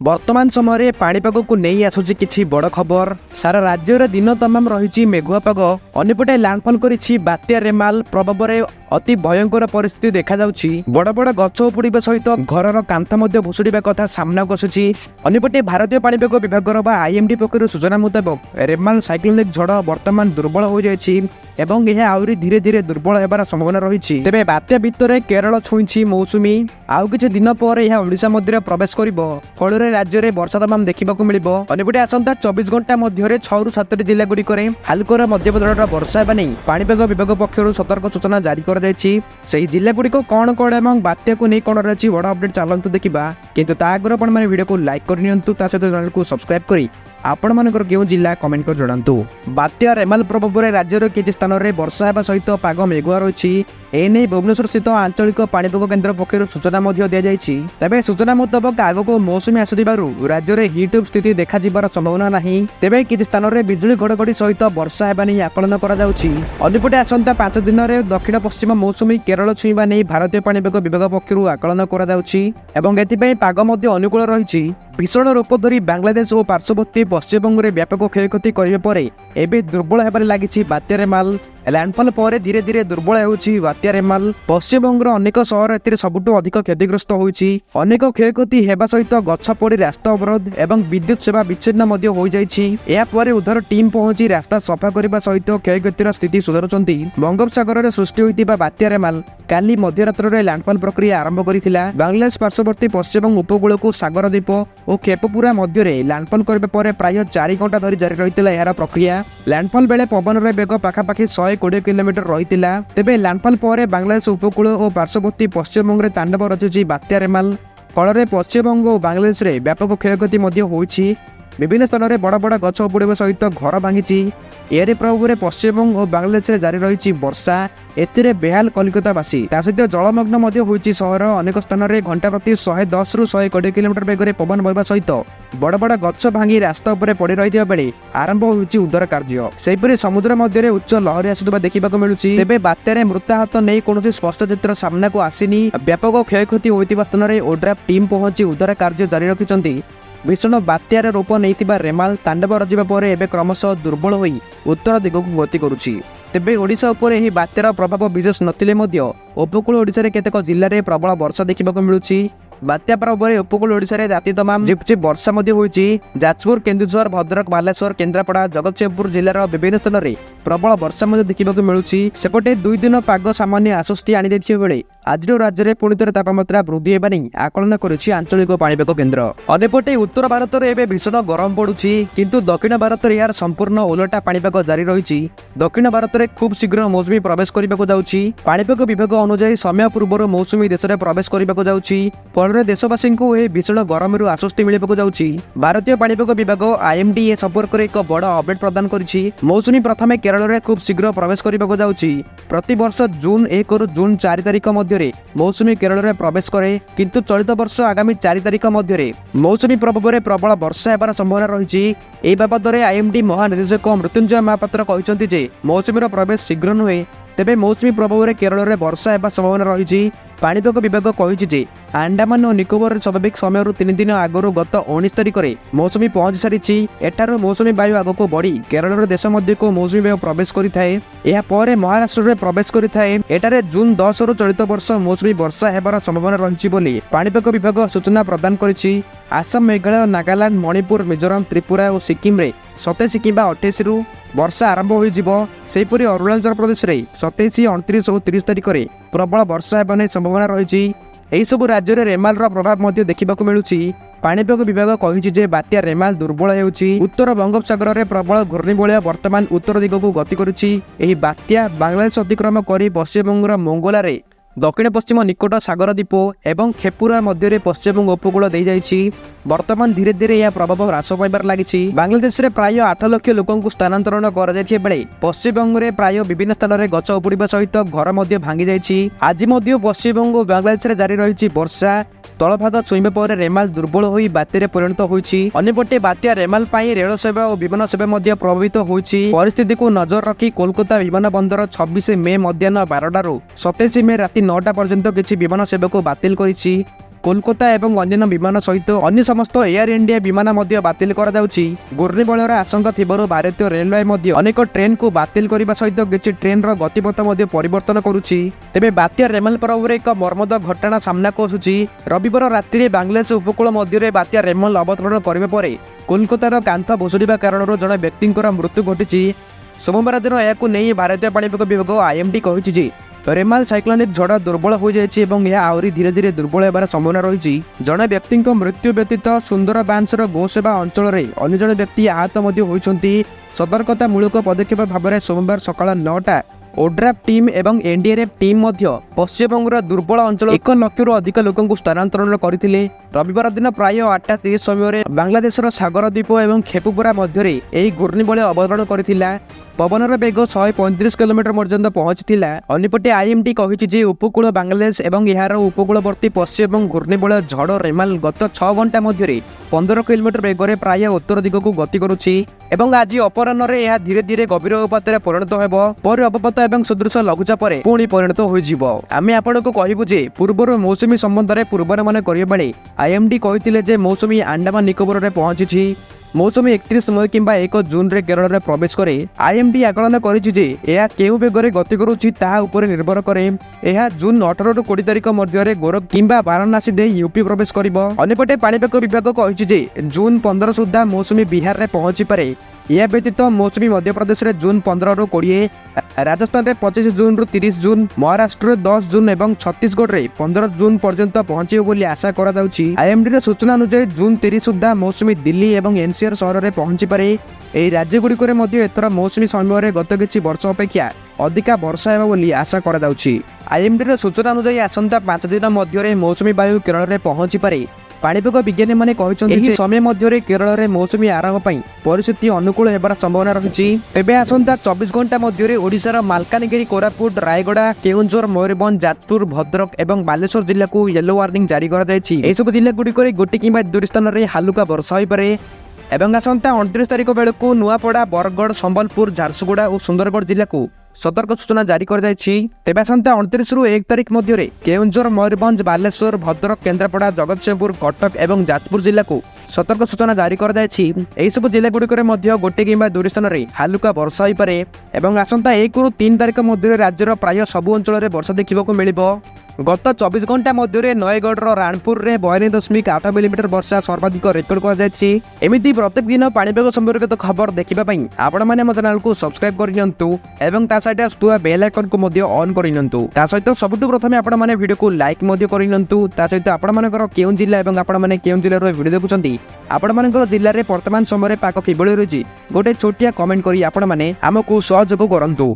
वर्तमान समय पाणीपाग को नहीं आसुची किछि बड़ खबर। सारा राज्य रे दिन तमाम रही मेघुआ पाग। अन्यपटे लैंडफॉल करिछि बात्या रेमाल प्रभाव में अति भयंकर परिस्थिति देखा जाउछि। बड़ बड़ गछ उपुड़िबा सहित घरर कांथ मध्य भुसुड़िबा कथा सामना को आसुछि। अन्यपटे भारतीय पाणीपाग विभाग आईएमडी पक्षर सूचना मुताबक रेमाल साइक्लोनिक झड़ वर्तमान दुर्बल हो जाइछि एवं यह आउरी धीरे धीरे दुर्बल होबार संभावना रही। तेबे बात्या भितर केरल छुईछि मौसुमी। आउ किछि दिन पर यह ओडिशा मध्य प्रवेश करिबो। फल राज्य में वर्षा तमाम देखा मिलिबो। अन्यपटे आसंता 24 घंटा मध्य 6 ରୁ 7 जिला गुड़िक हालकर मध्यम धरणर वर्षा हेबा नहीं पाणीपाग विभाग पक्षर सतर्क सूचना जारी कर जायछि। सही जिला गुड़िक कौन कौन एवं बात्या को नहीं कौन रही बड़ अपडेट चलतु देखा। किंतु ता आगर आपण माने वीडियो को लाइक करनियंतु ता सहित चैनल को सब्सक्राइब करी आपण मानकर केउ जिला कमेंट कर जणांतु। बात्या रेमाल प्रभाव में राज्यर किछि स्थान में वर्षा हेबा सहित पाग मेघुआ रही। एने भुवनेश्वर स्थित आंचलिक पाणीपाग केन्द्र पक्षर सूचना दिया जायछि। तेबे सूचना मुताबक आगको मौसुमी आसुथिबारु राज्य में हिट स्थिति देखा जिबार संभावना नहीं। तेबे किछि स्थान में बिजुली घड़घड़ी सहित वर्षा हेबा नहीं आकलन करा जाउछि। अन्यपटे आसंता 5 दिन में दक्षिण पश्चिम मौसुमी केरल छुईबा नहीं भारतीय पाणीपाग विभाग पक्षर आकलन करा जाउछि एवं एथिपई पाग मध्य अनुकूल रहिछि। भीषण रूप धरी बांग्लादेश और पार्श्ववर्ती पश्चिमबंग में व्यापक क्षयक्षति करने पर एबे दुर्बल होबार लागिछि बात्या रेमाल। लैंडफॉल पर धीरे धीरे दुर्बल होउछि बात्या रेमाल। पश्चिमबंगर अनेक सहर एथिरे सबुठु अधिक क्षतिग्रस्त होइछि। अनेक क्षयक्षति हेबा सहित गछ पड़ी रास्ता अवरोध एवं विद्युत सेवा विच्छिन्न मध्य हो जाइछि। या पर उद्धार टीम पहुंची रास्ता सफा करबा सहित क्षयक्षतिर स्थिति सुधारुछन्ति। बंगोपसागर रे सृष्टि होइतिबा बात्या रेमाल काली मध्यरात्र रे लैंडफॉल प्रक्रिया आरंभ करिथिला। बांग्लादेश पार्श्ववर्ती पश्चिमबंग उपकूल को सागर द्वीप और खेपपुरा मध्य लैंडफॉल करबा पर प्राय 4 घंटा धरी जारी रहितिला यार प्रक्रिया। लैंडफॉल बेले पवन रे बेग पाखापाखि 120 किलोमीटर रहितिला। तेबे लैंडफॉल पर बांग्लादेश उपकूल और पार्श्ववर्ती पश्चिमबंग रे तांडव रचिछि बात्या रेमाल। फल पश्चिमबंग और बांग्लादेश रे व्यापक क्षयक्षति मध्य होइछि। विभिन्न स्थान में बड़ बड़ गछ उपुड़िबा सहित घर भांगी। एरे प्रभाव में पश्चिमबंग और बांग्लादेश में जारी रही वर्षा। एथिरे बेहाल कलिकतावासी सहित जलमग्न मध्य होइछि सहर। अनेक स्थान में घंटा प्रति 110 ରୁ 120 किलोमीटर बेगर पवन बहिबा सहित बड़ बड़ गछ भांगी रास्ता उपर पड़ी रही बेले आरंभ होइछि उद्धार कार्य। सेहिपरि समुद्र मध्य उच्च लहरी आसुथिबा देखिबाक मिलुछि। तेबे बात्यारे मृताहत नहीं कौनसी स्पष्ट चित्र सामना को आसिनी। व्यापक क्षयक्षति होइतिबा स्थान में ओड्राफ टीम पहुंची उद्धार कार्य जारी रखिछन्ति। भीषण बात्यार रूप नहीं रेमाल तांडव रजिबा पर एबे क्रमशः दुर्बल होई उत्तर दिगक गति करुछि। तेबे ओडिशा उपर एही बात्यार प्रभाव विशेष नथिले मध्य उपकूल ओडिशा रे केतेक जिल्ला रे प्रबल वर्षा देखिबाक मिलुछि। बात्या प्रभाव में उपकूल ओडिशा रे राति तमाम झिपझिप वर्षा मध्य होइछि। जाजपुर केन्दुझर भद्रक बालेश्वर केन्द्रापड़ा जगतसिंहपुर जिल्लार विभिन्न स्थान में प्रबल वर्षा मध्य देखिबाक मिलुछि। सेपटे 2 दिन पाग सामान्य आश्वस्ति आनी दैथिबा बेले आज राज्य में पुणी थे तापमात्रा वृद्धि होगा नहीं आकलन करुछि आंचलिक पाणीपाग केन्द्र। अन्यपटे उत्तर भारत में एवं भीषण गरम पड़ुछि किंतु दक्षिण भारत में यार संपूर्ण ओलटा पाणीपाग जारी रही। दक्षिण भारत में खूब शीघ्र मौसुमी प्रवेश करने जाउछि। पाणीपाग विभाग अनुसार समय पूर्व मौसुमी देश में प्रवेश करने जाउछि। फल देशवासी को यह भीषण गरम आश्वस्ति मिलने जाउछि। भारतीय पाणीपाग विभाग आईएमडी ए संपर्क में एक बड़ अपडेट प्रदान करिछि। मौसुमी प्रथमे केरल में खूब शीघ्र प्रवेश करने जाउछि। प्रति वर्ष जून 1 ରୁ जून 4 तारिख मौसुमी केरल में प्रवेश करे किंतु चलित वर्ष आगामी 4 तारिख मध्य मौसुमी प्रभाव में प्रबल वर्षा होबार संभावना रही। ए बाबद आईएमडी महानिदेशक मृत्युंजय महापात्र कहते जे मौसुमी प्रवेश शीघ्र नुहे। तेबे मौसुमी प्रभाव में केरल में वर्षा होबार संभावना रही। पाणीपाग विभाग कही अंडमान और निकोबर स्वाभाविक समय 3 दिन आगु गत 19 तारिख में मौसुमी पहुंची सारी। एठार मौसुमी वायु आगक बढ़ी केरल देश मध्य को मौसुमी वायु प्रवेश करे महाराष्ट्र में प्रवेश करे। जून 10 ରୁ चलित वर्ष मौसुमी वर्षा होबार संभावना रही बोली पाणीपाग विभाग सूचना प्रदान करिछि। आसाम मेघालय नागालैंड मणिपुर मिजोरम त्रिपुरा और सिक्किम रे 27 किंबा 28 ରୁ वर्षा आरंभ होपरी अरुणाचल प्रदेश में 27, 29 और 30 तारिख में प्रबल वर्षा होने संभावना रही। यही सब राज्य में रेमाल प्रभाव देखा मिलूँ। पाणीपाग विभाग कही बात्या रेमाल दुर्बल होउछि। उत्तर बंगोपसागर में प्रबल घूर्णिबलय वर्तमान उत्तर दिगक गति करुछि। एही बात्या बांग्लादेश अतिक्रम कर पश्चिमबंगर मंगोला रे दक्षिण पश्चिम निकट सागर द्वीप एवं खेपुरा मध्य पश्चिमबंग उपकूल दे जाइछि। वर्तमान धीरे धीरे यह प्रभाव ह्रास पाइबार लागिछि। बांग्लादेश रे प्राय 8 लाख लोकंकु स्थानांतरण कर जायथिबा बेले पश्चिमबंग रे प्राय विभिन्न स्थान में गछ उपुड़िबा सहित घर मध्य भांगी जाइछि। आज मध्य पश्चिमबंग और बांग्लादेश रे जारी रहिछि वर्षा। तलभाग छुईबा पर रेमाल दुर्बल होई बात्यारे परिणत होइछि। अन्यपटे बात्या रेमाल पाई रेल सेवा और विमान सेवा मध्य प्रभावित होइछि। परिस्थिति को नजर रखी कोलकाता विमान बंदर 26 मे मध्याह्न 12 ରୁ 27 मे राति 9टा पर्यंत किछि विमान सेवा को बातिल करिछि। कोलकाता एवं अन्य विमान सहित अन्य समस्त एयर इंडिया विमान बातिल करा जाउछि। घूर्णिबलयर आशंका थिबारु भारतीय रेलवे अनेक ट्रेन को बातिल करने सहित किछि ट्रेन रो गतिपथ परिवर्तन करुछि। तेबे बात्या रेमल प्रभाव एक मर्मद घटना सामना को आसुछि। रविवार राति बांग्लादेश उपकूल मध्य बात्या रेमल अवतरण करने पर कोलकातार कांथ भुशुड़ा कारण जड़े व्यक्ति मृत्यु घटी। सोमवार दिन यह भारतीय पाणीपाग विभाग आईएमडी कही रेमाल साइक्लोनिक झड़ दुर्बल हो जाए आहरी धीरे धीरे दुर्बल होबार संभावना रही। जड़े व्यक्ति मृत्यु व्यतीत सुंदरबांसर गोसेवा अंचल में अन्य जड़े व्यक्ति आहत होती। सतर्कतामूलक पदक्षेप भाव में सोमवार सकाल 9टा ओड्राफ टीम एवं एनडीआरएफ टीम पश्चिमबंगर दुर्बल अंचल 1 लक्षरू अधिक लोक स्थानांतरण करथिले। रविवार दिन प्राय 8:30 समय बांग्लादेश सागर द्वीप एवं खेपुपुरा मध्य घूर्णिबल अवतरण करथिला। पवनर बेग 135 किलोमीटर पर्यंत पहुंचीला। अन्यपटे आईएमडी कही उपकूल बांग्लादेश एवं यार उपकूलवर्ती पश्चिम घूर्णिबल झड़ रेमाल गत 6 घंटा मध्य 15 किलोमीटर बेगर प्राय उत्तर दिग को गति करुछि एवं आज अपराह्न यह धीरे धीरे गभीर अवपात परिणत होब पर अवपात एवं सदृश लघुचाप पुणी परिणत होइजिवो। आमे आपनको कहिबु जे पूर्वर मौसुमी संबंध में पूर्वानुमान करिया बेले आईएमडी कहिथिले जे मौसुमी अंडमान निकोबर में पहुंची। मौसुमी 31 मई किंबा 1 जून रे केरल रे प्रवेश करे। आईएमडी आकलन करिछि जे एहा केउ बेगरे गति करुछि ताहा ऊपर निर्भर करे। एहा जून 18 रु 20 तारिख मध्य गोरख किंबा वाराणसी दे यूपी प्रवेश करिवो। अन्यपटे पाणीपाग विभाग कहिछि जे जून 15 सुद्धा मौसुमी बिहार रे पहुंची पारे। यह व्यतीत मौसुमी मध्य प्रदेश में जून 15 रु 20, राजस्थान में 25 जून रु 30 जून, महाराष्ट्र में 10 जून एवं छत्तीसगढ़ में 15 जून पर्यंत पहुंचो बोली आशा करा जाउछि। आईएमडी सूचना अनुसार जून 30 सुद्धा मौसुमी दिल्ली एवं एनसीआर सहर में पहुंची पारे। एही राज्यगुड़िक एथर मौसुमी समय गत किछि वर्ष अपेक्षा अधिका वर्षा हेबा बोली आशा करा जाउछि। आईएमडी सूचना अनुसार आसंता 5 दिन मध्य मौसुमी वायु केरल में पहुंची पारे। पाणीपाग विज्ञानी माने कहते समय मध्य केरल में मौसुमी आरंभ परिस्थिति अनुकूल होबार संभावना रही। तेबे आसंता 24 घंटा मध्य ओडिशार मालकानगिरी, कोरापुट, रायगड़ा, केउंझर, मयूरभंज, जाजपुर, भद्रक एवं बालेश्वर जिला को येलो वार्निंग जारी करा जायछि। एहि सब जिला गुड़िक गोटे किंबा 2 स्थान में हालुका वर्षा हो पारे। एवं आसंता 29 तारिख बेलू नुआपड़ा, बरगढ़, संबलपुर, झारसुगुड़ा और सुंदरगढ़ जिला को सतर्क सूचना जारी कर जायछि। तेबे आसंता 29 रु 1 तारिख मध्य केउंझर, मयूरभंज, बालेश्वर, भद्रक, केन्द्रापड़ा, जगतसिंहपुर, कटक एवं जाजपुर जिला को सतर्क सूचना जारी कर जायछि। एही सब जिला गुड़िक गोटे किंबा 2 स्थान में हालुका वर्षा हो पारे। एवं आसंता 1 रु 3 तारिख मध्य राज्यर प्राय सबु अंचल में वर्षा देखा मिलिबो। गत 24 घंटा मध्य नयगढ़ राणपुर में 92.8 मिलीमीटर वर्षा सर्वाधिक रेकर्ड कर जायछि। एमिति प्रत्येक दिन पाणीपाग संपर्कित खबर देखिबा पई आपण माने मो चैनल को सब्सक्राइब करिनंतु एवं ता साइड आस्तुवा बेल आइकन को मध्य ऑन करिनंतु। ता सहित सबुठु प्रथमे आपण माने वीडियो को लाइक मध्य करिनंतु। ता सहित आपण मानकर केउं जिल्ला एवं आपण माने केउं जिल्ला रो वीडियो देखुचंती आपण मानकर जिल्ला रे वर्तमान समय पाक किबळी रहिछि गोटे छोटिया कमेंट करी आपण माने हमकु सहयोग करंतु।